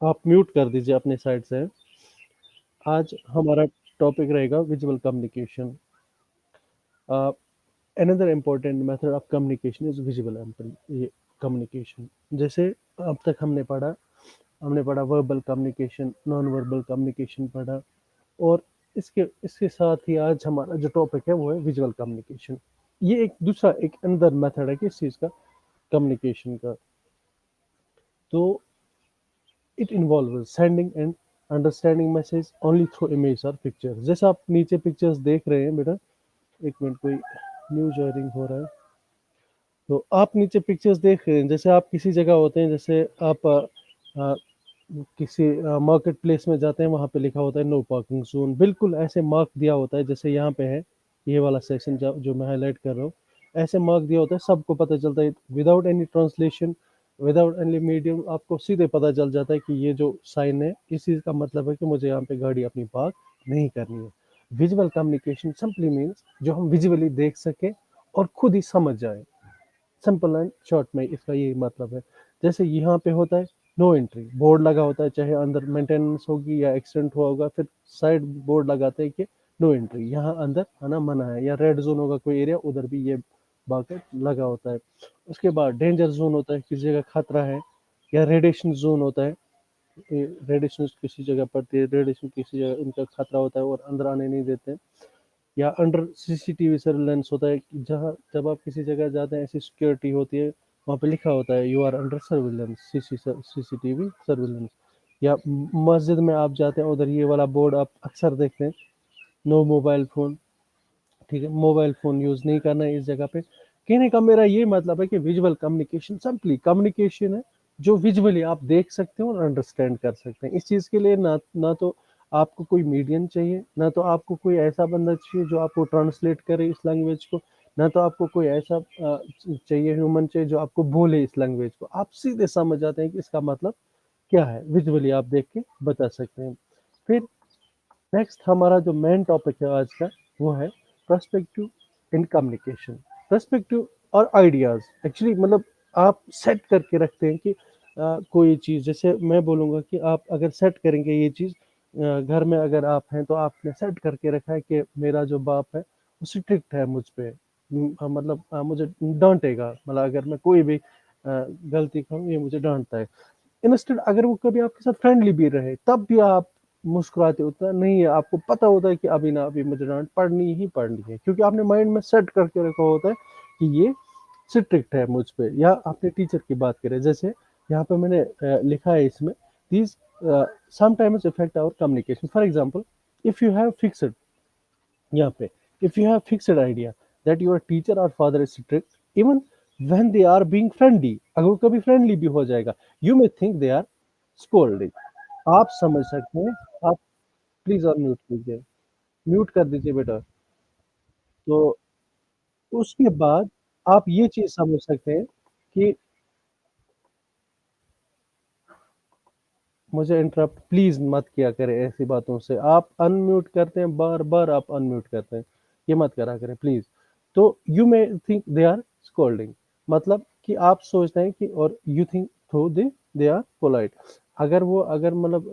آپ میوٹ کر دیجیے اپنے سائڈ سے. آج ہمارا ٹاپک رہے گا ویژول کمیونیکیشن. اندر important method of communication is visual communication. جیسے اب تک ہم نے پڑھا verbal communication, non verbal communication پڑھا، اور اس کے ساتھ ہی آج ہمارا جو ٹاپک ہے وہ ہے ویژول کمیونیکیشن. یہ ایک دوسرا ایک اندر میتھڈ ہے کس چیز کا، کمیونیکیشن کا. تو it involves sending and understanding message only through images or pictures. جیسے آپ نیچے پکچرز دیکھ رہے ہیں بیٹا، ایک منٹ کوئی نیو جوائننگ ہو رہا ہے. تو آپ نیچے پکچرز دیکھ رہے ہیں، جیسے آپ کسی جگہ ہوتے ہیں، جیسے آپ کسی مارکیٹ پلیس میں جاتے ہیں، وہاں پہ لکھا ہوتا ہے نو پارکنگ زون، بالکل ایسے مارک دیا ہوتا ہے جیسے یہاں پہ ہے. یہ والا سیکشن جو میں ہائی لائٹ کر رہا ہوں، ایسے مارک دیا ہوتا ہے، سب کو پتہ چلتا ہے without any translation, without any medium. آپ کو سیدھے پتہ چل جاتا ہے کہ یہ جو سائن ہے اس چیز کا مطلب ہے کہ مجھے یہاں پہ گاڑی اپنی پارک نہیں کرنی ہے. ویژول کمیونیکیشن سمپلی مینس جو ہم ویژولی دیکھ سکیں اور خود ہی سمجھ جائیں. سمپل اینڈ شارٹ میں اس کا یہی مطلب ہے. جیسے یہاں پہ ہوتا ہے نو انٹری، بورڈ لگا ہوتا ہے، چاہے اندر مینٹیننس ہوگی یا ایکسیڈنٹ ہوا ہوگا، پھر سائڈ بورڈ لگاتے ہیں کہ نو انٹری، یہاں اندر آنا منع ہے. یا ریڈ زون ہوگا کوئی ایریا، ادھر بھی یہ باقی لگا ہوتا ہے. اس کے بعد ڈینجر زون ہوتا ہے، کسی جگہ خطرہ ہے. یا ریڈیشن زون ہوتا ہے، ریڈیشن کسی جگہ پڑتی ہے، ریڈیشن کسی جگہ ان کا خطرہ ہوتا ہے اور اندر آنے نہیں دیتے. یا انڈر سی سی ٹی وی سرولینس ہوتا ہے، جہاں جب آپ کسی جگہ جاتے ہیں ایسی سیکورٹی ہوتی ہے، وہاں پہ لکھا ہوتا ہے you are under surveillance, C C T V surveillance. یا مسجد میں آپ جاتے ہیں، ادھر یہ والا بورڈ آپ اکثر دیکھتے ہیں، نو موبائل فون. ٹھیک ہے، موبائل فون یوز نہیں کرنا ہے اس جگہ پہ. کہنے کا میرا یہ مطلب ہے کہ ویژول کمیونیکیشن سمپلی کمیونیکیشن ہے جو ویژولی آپ دیکھ سکتے ہیں اور انڈرسٹینڈ کر سکتے ہیں. اس چیز کے لیے نہ تو آپ کو کوئی میڈیم چاہیے، نہ تو آپ کو کوئی ایسا بندہ چاہیے جو آپ کو ٹرانسلیٹ کرے اس لینگویج کو، نہ تو آپ کو کوئی ایسا چاہیے ہیومن چاہیے جو آپ کو بولے اس لینگویج کو. آپ سیدھے سمجھ جاتے ہیں کہ اس کا مطلب کیا ہے، ویژولی آپ دیکھ کے بتا سکتے ہیں. پھر نیکسٹ ہمارا جو مین ٹاپک ہے آج کا وہ ہے پرسپیکٹو ان کمیونیکیشن. پرسپیکٹو اور آئیڈیاز ایکچولی مطلب آپ سیٹ کر کے رکھتے ہیں کہ کوئی چیز، جیسے میں بولوں گا کہ آپ اگر سیٹ کریں گے یہ چیز، گھر میں اگر آپ ہیں تو آپ نے سیٹ کر کے رکھا ہے کہ میرا جو باپ ہے وہ اسٹرکٹ ہے مجھ پہ، مطلب مجھے ڈانٹے گا، مطلب اگر میں کوئی بھی غلطی کروں یہ مجھے ڈانٹتا ہے. انسٹنٹ اگر وہ کبھی آپ کے ساتھ فرینڈلی بھی رہے تب بھی آپ مسکراتے، اتنا نہیں ہے، آپ کو پتہ ہوتا ہے کہ ابھی نہ ابھی مجھے ڈانٹ پڑنی ہی پڑنی ہے، کیونکہ آپ نے مائنڈ میں سیٹ کر کے رکھا ہوتا ہے کہ یہ اسٹرکٹ ہے مجھ پہ. یا اپنے ٹیچر کی بات کریں، جیسے یہاں پہ میں نے لکھا ہے اس میں these sometimes affect our communication. For example, if you have fixed یہاں پہ if you have fixed idea that your teacher or father is strict even when they are being friendly، اگر وہ کبھی فرینڈلی بھی ہو جائے گا، you may think they are scolding. آپ سمجھ سکتے ہیں. آپ پلیز اور میوٹ کیجیے، میوٹ کر دیجیے بیٹا. تو اس کے بعد آپ یہ چیز سمجھ سکتے ہیں کہ مجھے انٹرپٹ پلیز مت کیا کرے ایسی باتوں سے. آپ ان میوٹ کرتے ہیں، بار بار آپ ان میوٹ کرتے ہیں، یہ مت کرا کریں پلیز. تو you may think they are scolding, مطلب کہ آپ سوچتے ہیں کہ، اور یو تھنک تھو دے آر پولائٹ. اگر مطلب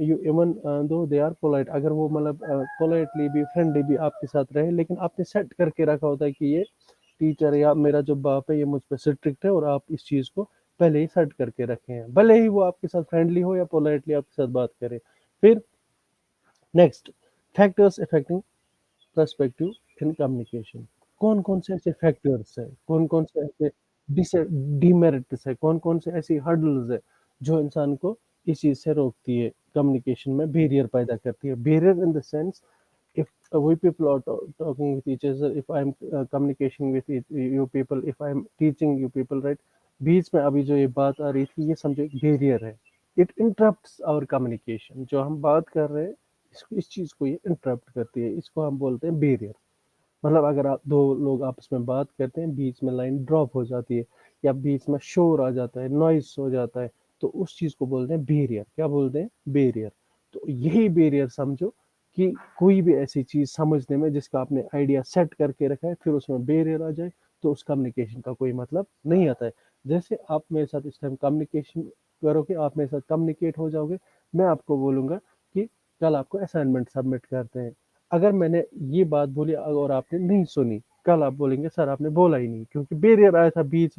you even though they are polite, اگر وہ مطلب پولائٹلی بھی فرینڈلی بھی آپ کے ساتھ رہے، لیکن آپ نے سیٹ کر کے رکھا ہوتا ہے کہ یہ ٹیچر یا میرا جو باپ ہے یہ مجھ پہ اسٹرکٹ ہے، اور آپ اس چیز کو پہلے ہی سیٹ کر کے رکھے ہیں، بھلے ہی وہ آپ کے ساتھ فرینڈلی ہو یا پولائٹلی آپ کے ساتھ بات کرے. پھر next factors affecting perspective in communication. کون کون سے ایسے فیکٹرز ہیں، کون کون سے ایسے ڈیمیرٹس ہے، کون کون سے ایسی ہرڈلز ہے جو انسان کو اس چیز سے روکتی ہے، کمیونیکیشن میں بیریئر پیدا کرتی ہے. Barrier in the sense if we people are talking with each other, if I'm communication with you people, if I'm teaching you people, right, بیچ میں ابھی جو یہ بات آ رہی تھی یہ سمجھو ایک بیریئر ہے. It interrupts our communication. جو ہم بات کر رہے ہیں اس چیز کو یہ انٹرپٹ کرتی ہے، اس کو ہم بولتے ہیں بیریئر. مطلب اگر آپ دو لوگ آپس میں بات کرتے ہیں، بیچ میں لائن ڈراپ ہو جاتی ہے یا بیچ میں شور آ جاتا ہے، نوائز ہو جاتا ہے، تو اس چیز کو بولتے ہیں بیریئر. کیا بولتے ہیں؟ بیریئر. تو یہی بیریئر سمجھو کہ کوئی بھی ایسی چیز سمجھنے میں جس کا آپ نے آئیڈیا سیٹ کر کے رکھا ہے، پھر اس میں بیریئر آ جائے تو اس کمیونیکیشن کا کوئی مطلب نہیں آتا ہے. جیسے آپ میرے ساتھ اس ٹائم کمیونیکیشن کرو کہ آپ میرے ساتھ کمیونیکیٹ ہو جاؤ گے. میں آپ کو بولوں گا کہ کل آپ کو اسائنمنٹ سبمٹ کرتے ہیں. اگر میں نے یہ بات بولی اور آپ نے نہیں سنی, کل آپ بولیں گے سر آپ نے بولا ہی نہیں, کیونکہ بیریئر آیا تھا بیچ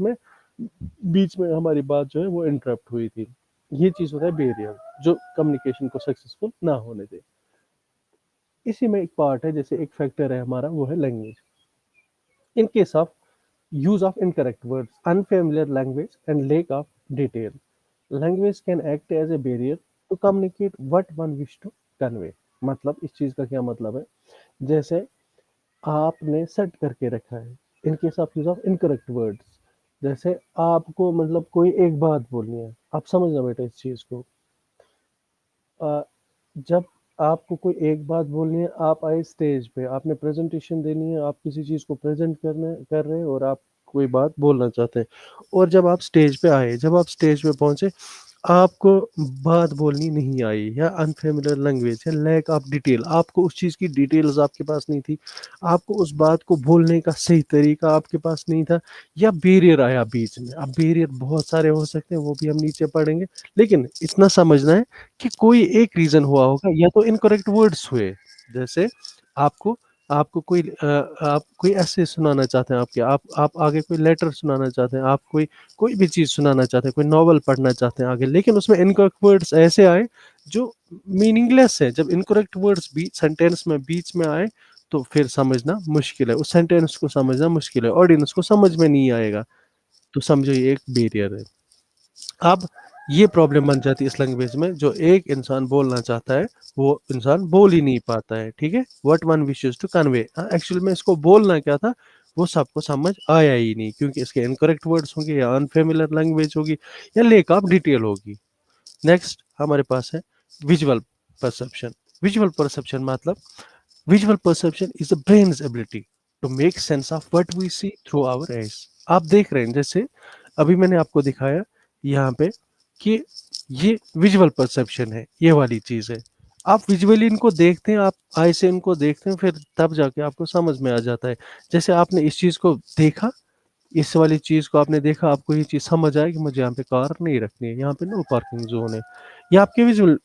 میں ہماری بات جو ہے وہ انٹرپٹ ہوئی تھی. یہ چیز ہوتا ہے بیریئر جو کمیونیکیشن کو سکسیسفل نہ ہونے دے. اسی میں ایک پارٹ ہے, جیسے ایک فیکٹر ہے ہمارا, وہ ہے language. In case of use of incorrect words, unfamiliar language, and lack of detail. Language can act as a barrier to communicate what one wish to convey. مطلب اس چیز کا کیا مطلب ہے, جیسے آپ نے سیٹ کر کے رکھا ہے in case of use of incorrect words. جیسے آپ کو مطلب کوئی ایک بات بولنی ہے, آپ سمجھنا بیٹا اس چیز کو. جب آپ کو کوئی ایک بات بولنی ہے, آپ آئے اسٹیج پہ, آپ نے پریزنٹیشن دینی ہے, آپ کسی چیز کو پریزنٹ کر رہے ہیں اور آپ کوئی بات بولنا چاہتے ہیں. اور جب آپ اسٹیج پہ آئے, جب آپ اسٹیج پہ پہنچے, آپ کو بات بولنی نہیں آئی, یا انفیملیئر لینگویج یا لیک آف ڈیٹیل, آپ کو اس چیز کی ڈیٹیلز آپ کے پاس نہیں تھی, آپ کو اس بات کو بولنے کا صحیح طریقہ آپ کے پاس نہیں تھا, یا بیریئر آیا بیچ میں. اب بیریئر بہت سارے ہو سکتے ہیں, وہ بھی ہم نیچے پڑھیں گے, لیکن اتنا سمجھنا ہے کہ کوئی ایک ریزن ہوا ہوگا, یا تو انکریکٹ ورڈس ہوئے. جیسے آپ کو کوئی ایسے سنانا چاہتے ہیں, آپ آگے کوئی لیٹر سنانا چاہتے ہیں, آپ کوئی بھی چیز سنانا چاہتے ہیں, کوئی ناول پڑھنا چاہتے ہیں آگے, لیکن اس میں انکریکٹ ورڈس ایسے آئے جو میننگ لیس ہے. جب انکریکٹ ورڈس سینٹینس میں بیچ میں آئے تو پھر سمجھنا مشکل ہے, اس سینٹینس کو سمجھنا مشکل ہے, آڈینس کو سمجھ میں نہیں آئے گا. تو سمجھو یہ ایک بیریئر ہے. اب یہ پرابلم بن جاتی ہے اس لینگویج میں, جو ایک انسان بولنا چاہتا ہے وہ انسان بول ہی نہیں پاتا ہے. ٹھیک ہے, what one wishes to convey, actual میں اس کو بولنا کیا تھا وہ سب کو سمجھ آیا ہی نہیں, کیونکہ اس کے انکریکٹ ورڈس ہوں گے, یا انفیملیئر لینگویج ہوگی, یا لیک آف ڈیٹیل ہوگی. نیکسٹ ہمارے پاس ہے ویژول پرسپشن. ویژول پرسپشن مطلب visual perception is the brain's ability to make sense of what we see through our eyes. آپ دیکھ رہے ہیں, جیسے ابھی میں نے آپ کو دکھایا یہاں پہ کہ یہ ویژول پرسپشن ہے, یہ والی چیز ہے. آپ ویژولی ان کو دیکھتے ہیں, آپ آئی سے ان کو دیکھتے ہیں, پھر تب جا کے آپ کو سمجھ میں آ جاتا ہے. جیسے آپ نے اس چیز کو دیکھا, اس والی چیز کو آپ نے دیکھا, آپ کو یہ چیز سمجھ آئے کہ مجھے یہاں پہ کار نہیں رکھنی ہے, یہاں پہ نو پارکنگ زون ہے. یہ آپ کے ویژول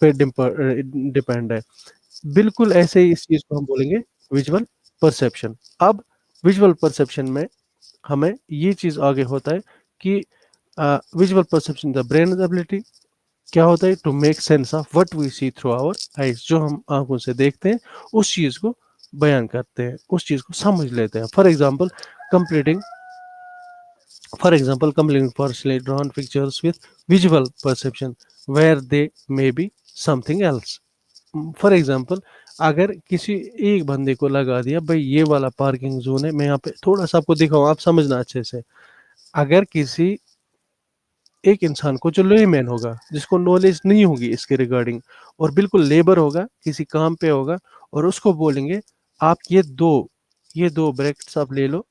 پہ ڈپینڈ ہے. بالکل ایسے ہی اس چیز کو ہم بولیں گے ویژول پرسپشن. اب ویژول پرسپشن میں ہمیں یہ چیز آگے ہوتا ہے کہ visual perception the brain's ability کیا ہوتا ہے, to make sense of what we see through our eyes, جو ہم آنکھوں سے دیکھتے ہیں اس چیز کو بیان کرتے ہیں, اس چیز کو سمجھ لیتے ہیں. For example completing partially drawn pictures with visual perception where they may be something else. For example اگر کسی ایک بندے کو لگا دیا بھائی یہ والا پارکنگ زون ہے, میں یہاں پہ تھوڑا سا آپ کو دکھاؤں, آپ سمجھنا اچھے سے. اگر کسی ایک انسان کو جو لے مین ہوگا, جس کو نالج نہیں ہوگی اس کے ریگارڈنگ, اور بالکل لیبر ہوگا, کسی کام پہ ہوگا, اور اس کو بولیں گے آپ یہ دو بریکٹس آپ لے لو,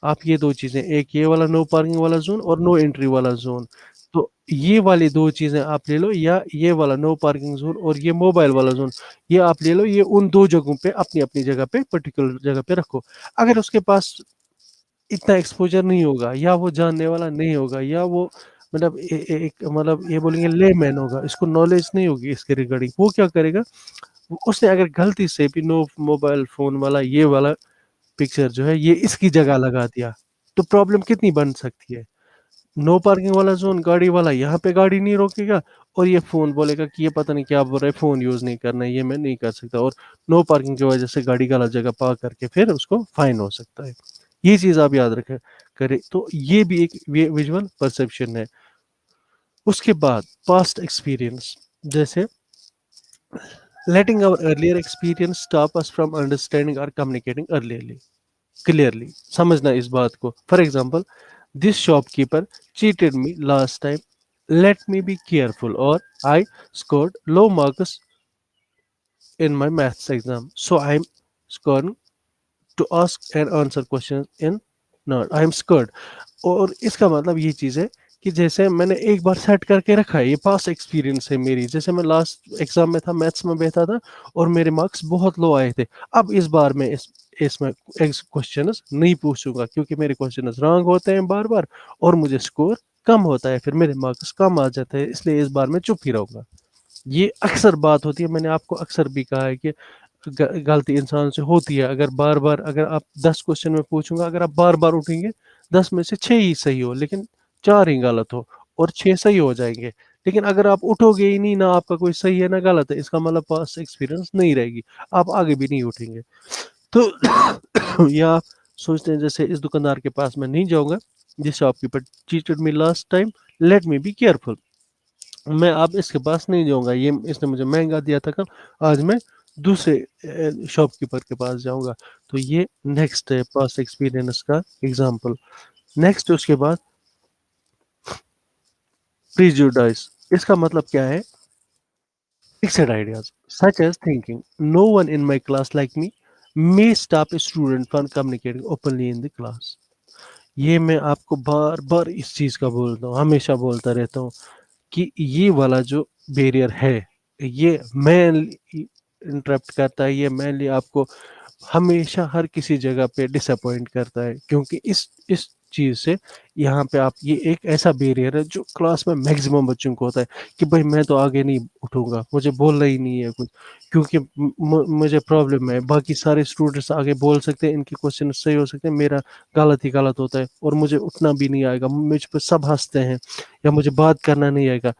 آپ یہ دو چیزیں, ایک یہ والا نو پارکنگ والا زون اور نو انٹری والا زون, تو یہ والی دو چیزیں آپ لے لو, یا یہ والا نو پارکنگ زون اور یہ موبائل والا زون, یہ آپ لے لو, یہ ان دو جگہوں پہ اپنی اپنی جگہ پہ پرٹیکولر جگہ پہ رکھو. اگر اس کے پاس اتنا ایکسپوجر نہیں ہوگا, یا وہ جاننے والا نہیں ہوگا, یا وہ مطلب یہ بولیں گے لے مین ہوگا, اس کو نالج نہیں ہوگی اس کے ریگارڈنگ, وہ کیا کرے گا, اس نے اگر غلطی سے بھی نو موبائل فون والا یہ والا پکچر جو ہے یہ اس کی جگہ لگا دیا, تو پرابلم کتنی بن سکتی ہے. نو پارکنگ والا زون, گاڑی والا یہاں پہ گاڑی نہیں روکے گا, اور یہ فون بولے گا کہ یہ پتہ نہیں کیا بول رہا ہے, فون یوز نہیں کرنا ہے, یہ میں نہیں کر سکتا, اور نو پارکنگ کی وجہ سے گاڑی غلط جگہ پارک کر کے پھر اس کو فائن ہو سکتا ہے. یہ چیز آپ یاد رکھیں کرے, تو یہ بھی ایک ویژول پرسپشن ہے. اس کے بعد پاسٹ ایکسپیرئنس, جیسے letting our earlier experience stop us from understanding or communicating clearly. سمجھنا اس بات کو. For example, this shopkeeper cheated me last time, let me be careful, or I scored low marks in my maths exam, so I'm scared to ask and answer questions in not I'm scared. اور اس کا مطلب یہ چیز ہے کہ جیسے میں نے ایک بار سیٹ کر کے رکھا ہے, یہ پاس ایکسپیرینس ہے میری, جیسے میں لاسٹ ایگزام میں تھا, میتھس میں بیٹھا تھا اور میرے مارکس بہت لو آئے تھے. اب اس بار میں اس میں کوشچنز نہیں پوچھوں گا, کیونکہ میرے کوشچنز رانگ ہوتے ہیں بار بار, اور مجھے سکور کم ہوتا ہے پھر میرے مارکس کم آ جاتے ہیں، اس لیے اس بار میں چپ ہی رہوں گا. یہ اکثر بات ہوتی ہے، میں نے آپ کو اکثر بھی کہا ہے کہ غلطی انسان سے ہوتی ہے. اگر بار بار اگر آپ 10 کوشچن میں پوچھوں گا، اگر آپ بار بار اٹھیں گے 10 میں سے 6 ہی صحیح ہو، لیکن 4 ہی غلط ہو اور 6 صحیح ہو جائیں گے. لیکن اگر آپ اٹھو گے ہی نہیں، نہ آپ کا کوئی صحیح ہے نہ غلط ہے، اس کا مطلب پاس ایکسپیرینس نہیں رہے گی، آپ آگے بھی نہیں اٹھیں گے. تو یا آپ سوچتے ہیں جیسے اس دکاندار کے پاس میں نہیں جاؤں گا، جس shopkeeper cheated me last time, let me be careful. میں اب اس کے پاس نہیں جاؤں گا، یہ اس نے مجھے مہنگا دیا تھا کل، آج میں دوسرے شاپ کیپر کے پاس جاؤں گا. تو یہ نیکسٹ ہے پاس ایکسپیرئنس کا ایگزامپل. نیکسٹ اس کے بعد prejudice. اس کا مطلب کیا ہے؟ fixed ideas such as thinking no one in my class like me may stop a student from communicating openly in the class. یہ میں آپ کو بار بار اس چیز کا بولتا ہوں، ہمیشہ بولتا رہتا ہوں کہ یہ والا جو بیریئر ہے، یہ مین انٹرپٹ کرتا ہے، یہ مینلی آپ کو ہمیشہ ہر کسی جگہ پہ ڈس اپوائنٹ کرتا ہے. کیونکہ اس چیز سے یہاں پہ آپ، یہ ایک ایسا بیریئر ہے جو کلاس میں میکسیمم بچوں کو ہوتا ہے کہ بھائی میں تو آگے نہیں اٹھوں گا، مجھے بولنا ہی نہیں ہے کچھ، کیونکہ مجھے پرابلم ہے. باقی سارے اسٹوڈنٹس آگے بول سکتے ہیں، ان کے کوشچن صحیح ہو سکتے ہیں، میرا غلط ہی غلط ہوتا ہے اور مجھے اٹھنا بھی نہیں آئے گا، مجھ پہ سب ہنستے ہیں یا مجھے بات کرنا نہیں آئے گا.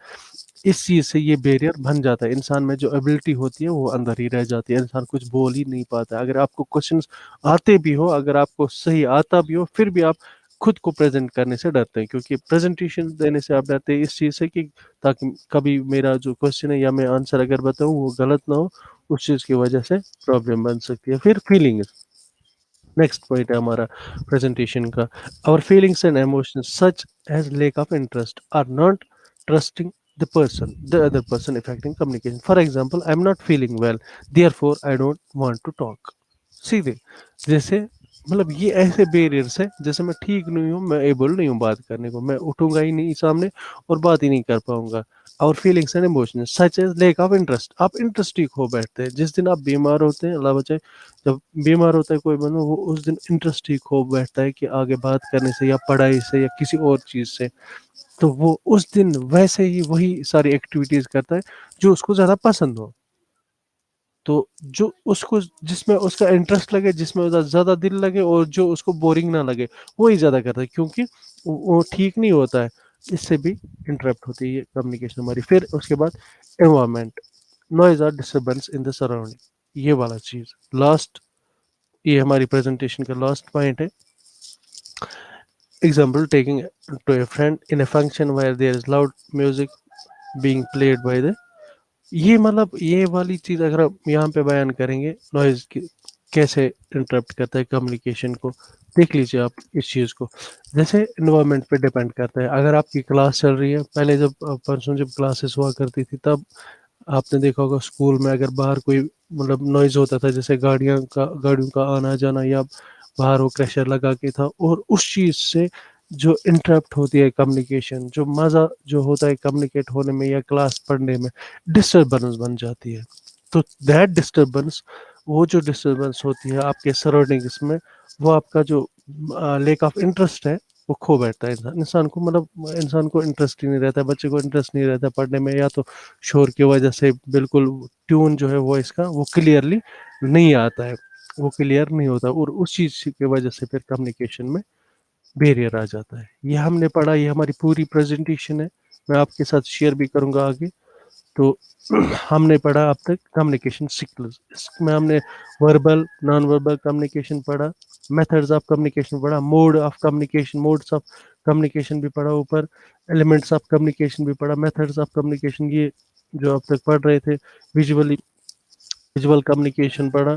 اس چیز سے یہ بیریئر بن جاتا ہے، انسان میں جو ایبلٹی ہوتی ہے وہ اندر ہی رہ جاتی ہے، انسان کچھ بول ہی نہیں پاتا. اگر آپ کو کوشچنس آتے بھی ہو، اگر آپ کو صحیح آتا بھی ہو، پھر بھی آپ خود کو پریزنٹ کرنے سے ڈرتے ہیں، کیونکہ پریزنٹیشن دینے سے آپ ڈرتے ہیں اس چیز سے کہ تاکہ کبھی میرا جو کوشچن ہے یا میں آنسر اگر بتاؤں وہ غلط نہ ہو، اس چیز کی وجہ سے پرابلم بن سکتی ہے. پھر فیلنگز، نیکسٹ پوائنٹ ہے ہمارا پریزنٹیشن کا. اور feelings and emotions such as lack of interest or not trusting the other person affecting communication. For example, I'm not feeling well, therefore I don't want to talk. سیدھے جیسے مطلب یہ ایسے barriers ہے، جیسے میں ٹھیک نہیں ہوں، میں ایبل نہیں ہوں بات کرنے کو، میں اٹھوں گا ہی نہیں سامنے اور بات ہی نہیں کر پاؤں گا. اور feelings and emotions such as lack of interest, آپ انٹرسٹ ہی کھو بیٹھتے ہیں. جس دن آپ بیمار ہوتے ہیں، اللہ بچائے، جب بیمار ہوتا ہے کوئی بندہ، وہ اس دن انٹرسٹ ہی کھو بیٹھتا ہے کہ آگے بات کرنے سے یا پڑھائی سے یا کسی اور چیز سے. تو وہ اس دن ویسے ہی وہی ساری ایکٹیویٹیز کرتا ہے جو اس کو زیادہ پسند ہو. تو جو اس کو، جس میں اس کا انٹرسٹ لگے، جس میں زیادہ دل لگے اور جو اس کو بورنگ نہ لگے، وہی زیادہ کرتا ہے، کیونکہ وہ ٹھیک نہیں ہوتا ہے. اس سے بھی انٹرپٹ ہوتی ہے یہ کمیونیکیشن ہماری. پھر اس کے بعد انوائرمنٹ، نوائز اور ڈسٹربنس ان دا سراؤنڈنگ. یہ والا چیز لاسٹ، یہ ہماری پریزنٹیشن کا لاسٹ پوائنٹ ہے. Example, taking to a friend in a function where there is loud music being played by the. یہ مطلب یہ والی چیز اگر آپ یہاں پہ بیان کریں گے، نوائز کیسے انٹرپٹ کرتا ہے کمیونیکیشن کو، دیکھ لیجیے آپ اس چیز کو. جیسے انوائرمنٹ پہ ڈپینڈ کرتا ہے. اگر آپ کی کلاس چل رہی ہے، پہلے جب پرسوں جب کلاسز ہوا کرتی تھی، تب آپ نے دیکھا ہوگا اسکول میں اگر باہر کوئی مطلب نوائز ہوتا تھا، جیسے گاڑیوں کا آنا جانا، یا باہر وہ کریشر لگا کے تھا، اور اس چیز سے جو انٹرپٹ ہوتی ہے کمیونیکیشن، جو مزہ جو ہوتا ہے کمیونیکیٹ ہونے میں یا کلاس پڑھنے میں، ڈسٹربنس بن جاتی ہے. تو دیٹ ڈسٹربنس، وہ جو ڈسٹربنس ہوتی ہے آپ کے سراؤنڈنگس میں، وہ آپ کا جو لیک آف انٹرسٹ ہے وہ کھو بیٹھتا ہے. انسان کو مطلب انسان کو انٹرسٹ ہی نہیں رہتا ہے، بچے کو انٹرسٹ نہیں رہتا ہے پڑھنے میں، یا تو شور کی وجہ سے بالکل ٹیون جو ہے وائس کا وہ کلیئرلی نہیں آتا ہے، وہ کلیئر نہیں ہوتا، اور اس چیز کی وجہ سے پھر کمیونیکیشن میں بیریئر آ جاتا ہے. یہ ہم نے پڑھا، یہ ہماری پوری پریزنٹیشن ہے، میں آپ کے ساتھ شیئر بھی کروں گا آگے. تو ہم نے پڑھا اب تک کمیونیکیشن سکلز، اس میں ہم نے وربل نان وربل کمیونیکیشن پڑھا، میتھڈز آف کمیونیکیشن پڑھا، mode of communication, modes of communication بھی پڑھا اوپر، ایلیمنٹس آف کمیونیکیشن بھی پڑھا، میتھڈز آف کمیونیکیشن یہ جو اب تک پڑھ رہے تھے. ویژول کمیونیکیشن پڑھا.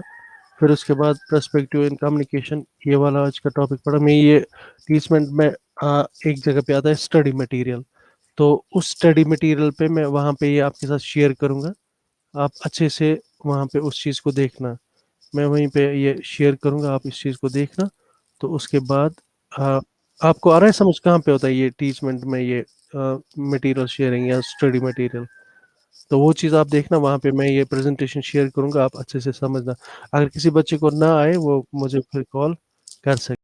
پھر اس کے بعد پرسپیکٹیو ان کمیونیکیشن، یہ والا آج کا ٹاپک پڑھا. میں یہ ٹیچمنٹ میں ایک جگہ پہ آتا ہے اسٹڈی مٹیریل، تو اس اسٹڈی مٹیریل پہ میں وہاں پہ یہ آپ کے ساتھ شیئر کروں گا، آپ اچھے سے وہاں پہ اس چیز کو دیکھنا. میں وہیں پہ یہ شیئر کروں گا، آپ اس چیز کو دیکھنا. تو اس کے بعد آپ کو آ رہا ہے سمجھ کہاں پہ ہوتا ہے یہ ٹیچمنٹ میں یہ مٹیریل شیئرنگ یا اسٹڈی مٹیریل؟ تو وہ چیز آپ دیکھنا، وہاں پہ میں یہ پریزنٹیشن شیئر کروں گا، آپ اچھے سے سمجھنا. اگر کسی بچے کو نہ آئے، وہ مجھے پھر کال کر سکتے.